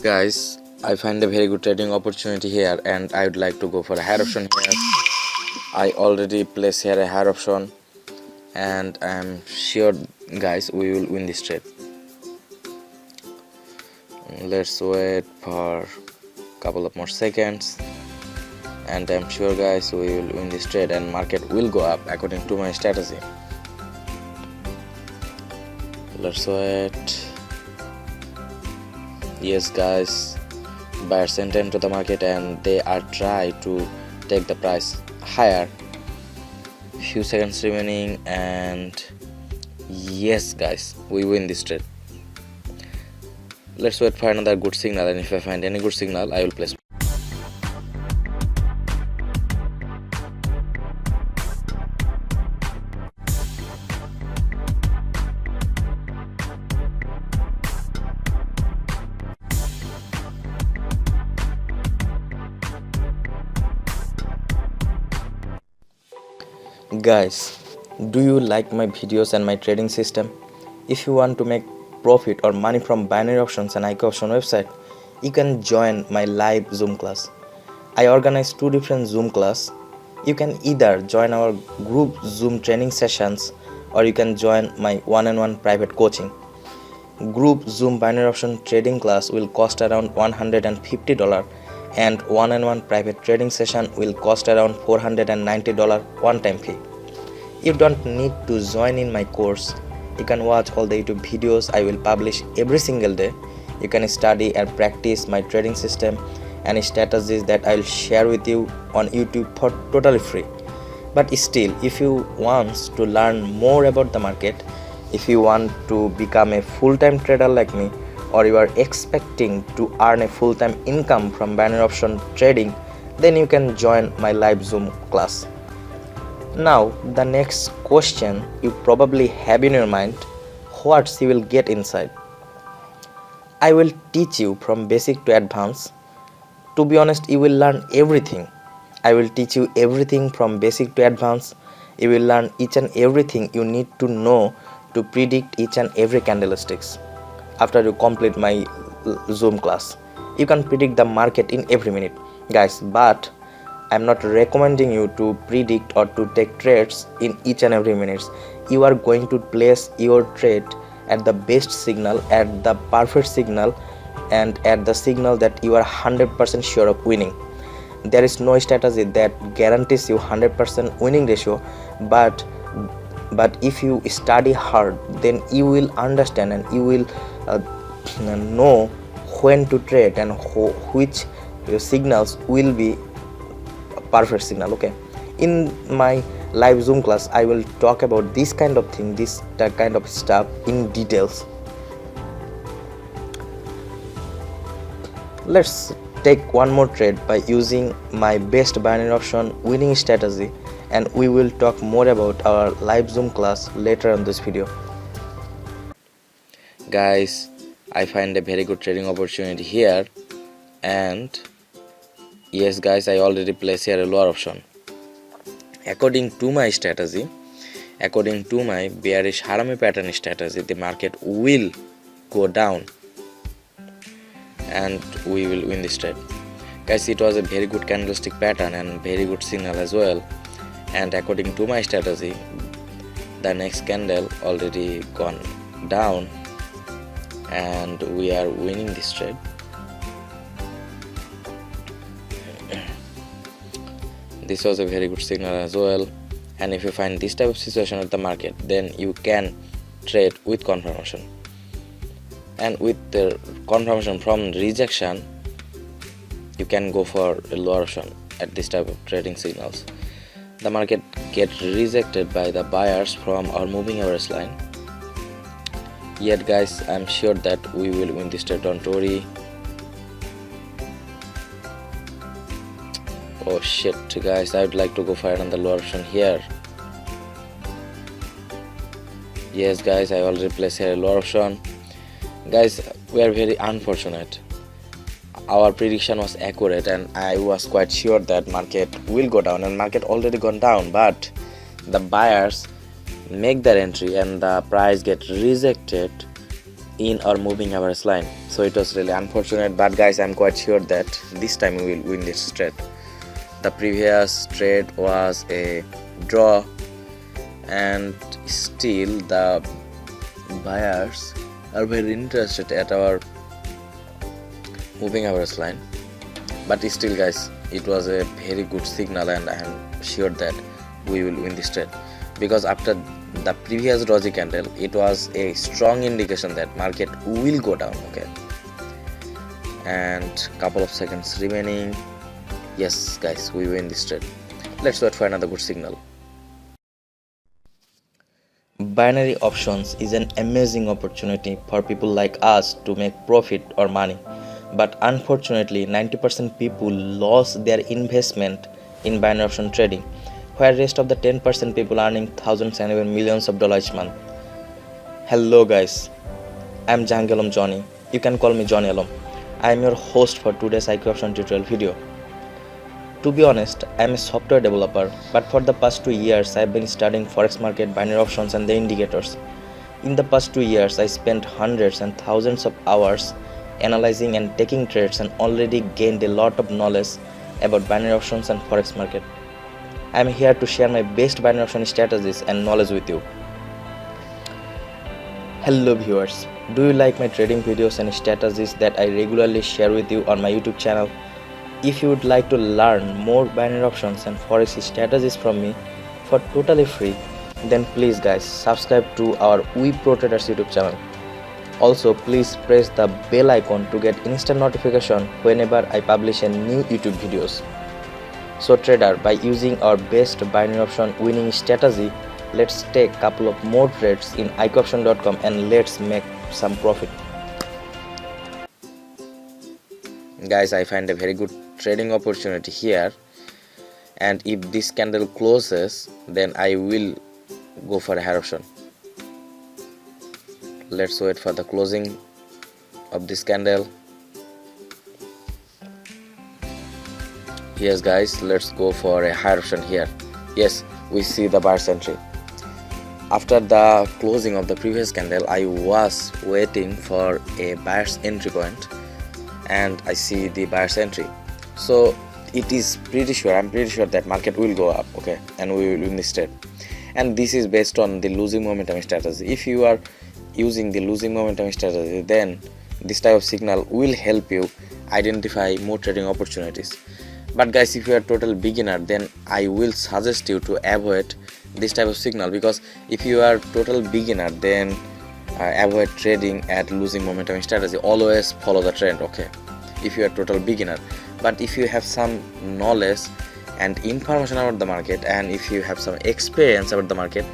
Guys, I find a very good trading opportunity here and I would like to go for a higher option here. I already place here a higher option and I am sure guys we will win this trade. Let's wait for a couple of more seconds and I'm sure guys we will win this trade and market will go up according to my strategy. Let's wait. Yes guys, buyers enter into the market and they are trying to take the price higher. Few seconds remaining and yes guys, we win this trade. Let's wait for another good signal, and if I find any good signal I will place. Guys, do you like my videos and my trading system? If you want to make profit or money from binary options and IQ option website, you can join my live Zoom class. I organize 2 different Zoom class. You can either join our group Zoom training sessions or you can join my one-on-one private coaching. Group Zoom binary option trading class will cost around $150 and one-on-one private trading session will cost around $490 one-time fee. You don't need to join in my course. You can watch all the YouTube videos I will publish every single day. You can study and practice my trading system and strategies that I will share with you on YouTube for totally free. But still, if you want to learn more about the market, if you want to become a full-time trader like me, or you are expecting to earn a full-time income from binary option trading, then you can join my live Zoom class. Now the next question you probably have in your mind, what you will get inside. I will teach you from basic to advanced. To be honest, you will learn everything. I will teach you everything from basic to advanced. You will learn each and everything you need to know to predict each and every candlesticks. After you complete my Zoom class, you can predict the market in every minute, guys, but I'm not recommending you to predict or to take trades in each and every minute. You are going to place your trade at the best signal, at the perfect signal, and at the signal that you are 100% sure of winning. There is no strategy that guarantees you 100% winning ratio, but if you study hard, then you will understand and you will know when to trade and which signals will be perfect signal. Okay, in my live Zoom class I will talk about this kind of thing, this kind of stuff in details. Let's take one more trade by using my best binary option winning strategy, and we will talk more about our live Zoom class later on this video. Guys, I find a very good trading opportunity here, and yes guys, I already placed here a lower option. According to my strategy, according to my bearish Harami pattern strategy, the market will go down and we will win this trade. Guys, it was a very good candlestick pattern and very good signal as well, and according to my strategy, the next candle already gone down and we are winning this trade. This was a very good signal as well, and if you find this type of situation at the market, then you can trade with confirmation, and with the confirmation from rejection you can go for a lower option at this type of trading signals. The market get rejected by the buyers from our moving average line, yet guys, I'm sure that we will win this trade, don't worry. Oh shit guys, I would like to go for another lower option here. Yes guys, I already placed here a lower option. Guys, we are very unfortunate. Our prediction was accurate and I was quite sure that market will go down, and market already gone down, but the buyers make their entry and the price get rejected in our moving average line. So it was really unfortunate, but guys, I'm quite sure that this time we will win this trade. The previous trade was a draw, and still the buyers are very interested at our moving average line. But still guys, it was a very good signal, and I am sure that we will win this trade, because after the previous doji candle it was a strong indication that market will go down. Okay, and couple of seconds remaining. Yes guys, we win this trade. Let's wait for another good signal. Binary options is an amazing opportunity for people like us to make profit or money, but unfortunately 90% people lost their investment in binary option trading, where rest of the 10% people earning thousands and even millions of dollars each month. Hello guys, I'm Jony. You can call me Jony Alam. I am your host for today's IQ option tutorial video. To be honest, I am a software developer, but for the past 2 years I have been studying forex market, binary options and the indicators. In the past 2 years I spent hundreds and thousands of hours analyzing and taking trades, and already gained a lot of knowledge about binary options and forex market. I am here to share my best binary option strategies and knowledge with you. Hello viewers, do you like my trading videos and strategies that I regularly share with you on my YouTube channel? If you would like to learn more binary options and forex strategies from me for totally free, then please guys subscribe to our We Pro Traders YouTube channel. Also please press the bell icon to get instant notification whenever I publish a new YouTube videos. So trader, by using our best binary option winning strategy, let's take couple of more trades in iqoption.com and let's make some profit. Guys, I find a very good trading opportunity here, and if this candle closes then I will go for a higher option. Let's wait for the closing of this candle. Yes guys, let's go for a higher option here. Yes, we see the buyer's entry. After the closing of the previous candle I was waiting for a buyer's entry point, and I see the buyer's entry. So it is pretty sure, I'm pretty sure that market will go up, okay, and we will win this trade. And this is based on the losing momentum strategy. If you are using the losing momentum strategy, then this type of signal will help you identify more trading opportunities. But guys, if you are total beginner, then I will suggest you to avoid this type of signal, because if you are total beginner, then avoid trading at losing momentum strategy. Always follow the trend, okay, if you are total beginner. But if you have some knowledge and information about the market, and if you have some experience about the market,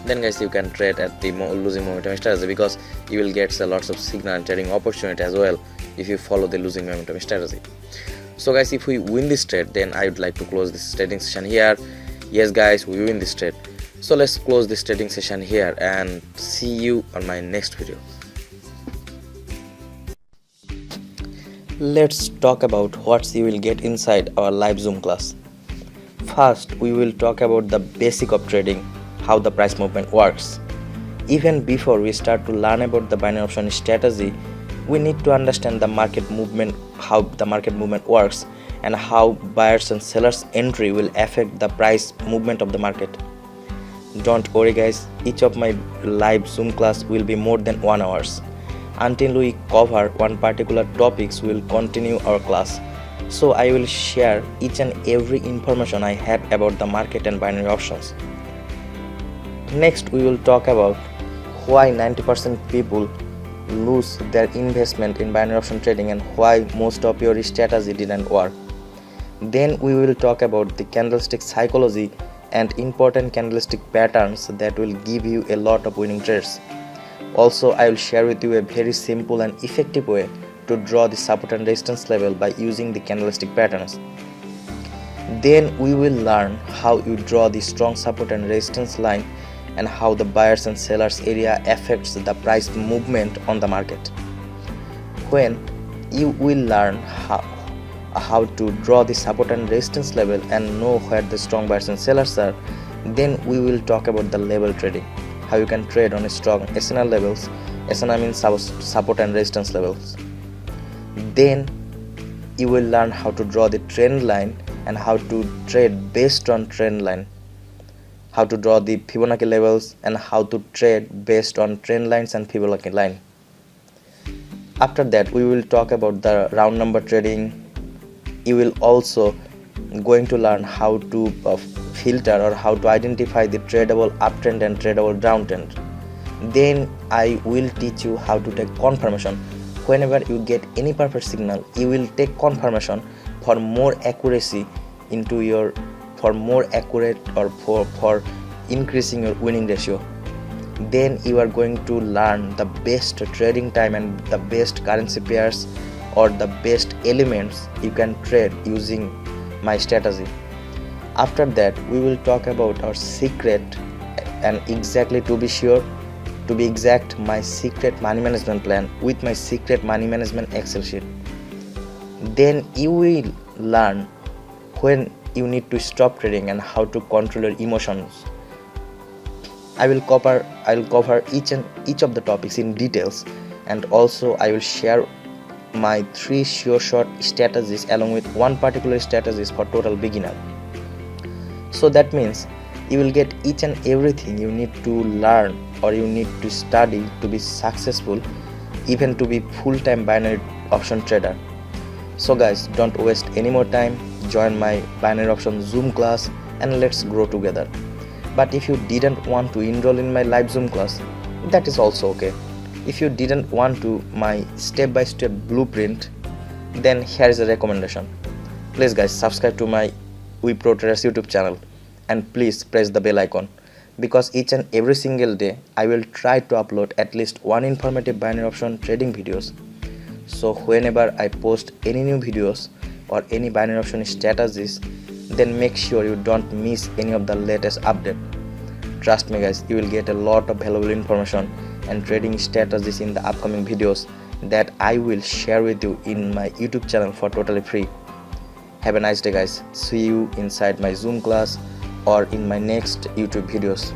then guys you can trade at the losing momentum strategy, because you will get lots of signal and trading opportunity as well if you follow the losing momentum strategy. So guys, if we win this trade, then I would like to close this trading session here. Yes guys, we win this trade. So let's close this trading session here and see you on my next video. Let's talk about what you will get inside our live Zoom class. First, we will talk about the basic of trading, how the price movement works. Even before we start to learn about the binary option strategy, we need to understand the market movement, how the market movement works, and how buyers and sellers entry will affect the price movement of the market. Don't worry guys, each of my live Zoom class will be more than 1 hour. Until we cover one particular topics, we will continue our class. So I will share each and every information I have about the market and binary options. Next, we will talk about why 90% people lose their investment in binary option trading and why most of your strategy didn't work. Then we will talk about the candlestick psychology and important candlestick patterns that will give you a lot of winning trades. Also, I will share with you a very simple and effective way to draw the support and resistance level by using the candlestick patterns. Then we will learn how you draw the strong support and resistance line and how the buyers and sellers area affects the price movement on the market. When you will learn how to draw the support and resistance level and know where the strong buyers and sellers are, then we will talk about the level trading, how you can trade on strong SNL levels SNI means support and resistance levels. Then you will learn how to draw the trend line and how to trade based on trend line, how to draw the Fibonacci levels and how to trade based on trend lines and Fibonacci line. After that we will talk about the round number trading. You will also going to learn how to filter or how to identify the tradable uptrend and tradable downtrend. Then I will teach you how to take confirmation. Whenever you get any perfect signal, you will take confirmation for more accuracy for more accurate or for increasing your winning ratio. Then you are going to learn the best trading time and the best currency pairs or the best elements you can trade using my strategy. After that we will talk about our secret and exactly to be exact my secret money management plan with my secret money management Excel sheet. Then you will learn when you need to stop trading and how to control your emotions. I will cover each of the topics in details, and also I will share my 3 sure shot strategies along with one particular strategies for total beginner. So that means you will get each and everything you need to learn or you need to study to be successful, even to be full-time binary option trader. So guys, don't waste any more time, join my binary option Zoom class and let's grow together. But if you didn't want to enroll in my live Zoom class, that is also okay. If you didn't want to my step-by-step blueprint, then here is a recommendation. Please guys, subscribe to my Pro Traders YouTube channel and please press the bell icon, because each and every single day I will try to upload at least one informative binary option trading videos. So whenever I post any new videos or any binary option strategies, then make sure you don't miss any of the latest update. Trust me guys, you will get a lot of valuable information and trading strategies in the upcoming videos that I will share with you in my YouTube channel for totally free. Have a nice day guys. See you inside my Zoom class or in my next YouTube videos.